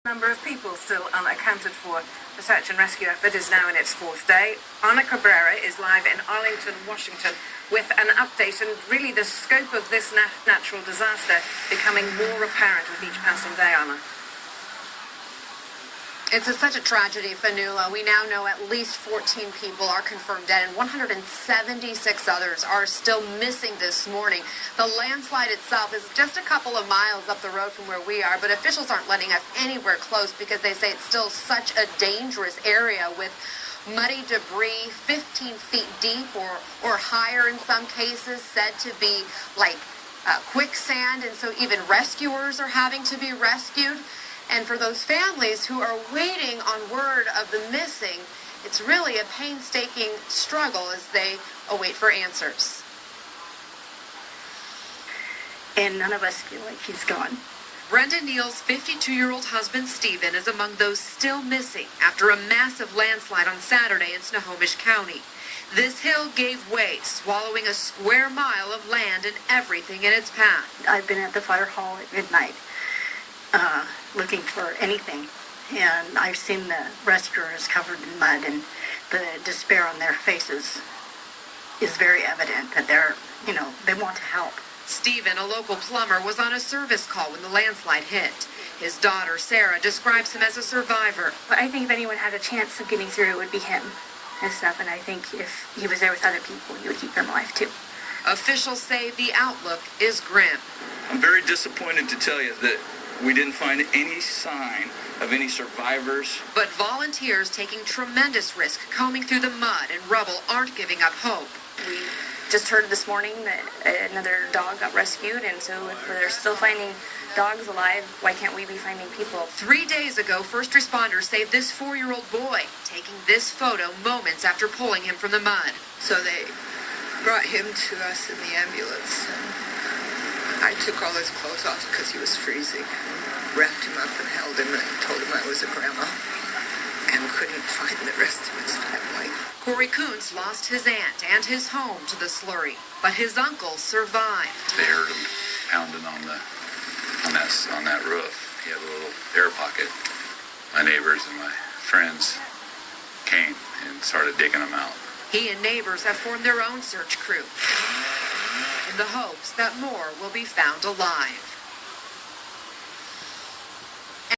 Number of people still unaccounted for. The search and rescue effort is now in its fourth day. Ana Cabrera is live in Arlington, Washington, with an update and really the scope of this natural disaster becoming more apparent with each passing day, Ana. It's such a tragedy, Fanula. We now know at least 14 people are confirmed dead and 176 others are still missing this morning. The landslide itself is just a couple of miles up the road from where we are, but officials aren't letting us anywhere close because they say it's still such a dangerous area with muddy debris 15 feet deep or higher in some cases, said to be like quicksand, and so even rescuers are having to be rescued. And for those families who are waiting on word of the missing, it's really a painstaking struggle as they await for answers. And none of us feel like he's gone. Brenda Neal's 52-year-old husband, Stephen, is among those still missing after a massive landslide on Saturday in Snohomish County. This hill gave way, swallowing a square mile of land and everything in its path. I've been at the fire hall at midnight looking for anything, and I've seen the rescuers covered in mud, and the despair on their faces is very evident that they want to help. Stephen, a local plumber, was on a service call when the landslide hit. His daughter, Sarah, describes him as a survivor. I think if anyone had a chance of getting through, it would be him and stuff, and I think if he was there with other people, he would keep them alive too. Officials say the outlook is grim. I'm very disappointed to tell you that we didn't find any sign of any survivors. But volunteers taking tremendous risk combing through the mud and rubble aren't giving up hope. We just heard this morning that another dog got rescued, and so if they're still finding dogs alive, why can't we be finding people? 3 days ago, first responders saved this 4-year-old boy, taking this photo moments after pulling him from the mud. So they brought him to us in the ambulance. I took all his clothes off because he was freezing, wrapped him up and held him and told him I was a grandma, and couldn't find the rest of his family. Corey Kuntz lost his aunt and his home to the slurry, but his uncle survived. They heard him pounding on that roof. He had a little air pocket. My neighbors and my friends came and started digging him out. He and neighbors have formed their own search crew in the hopes that more will be found alive.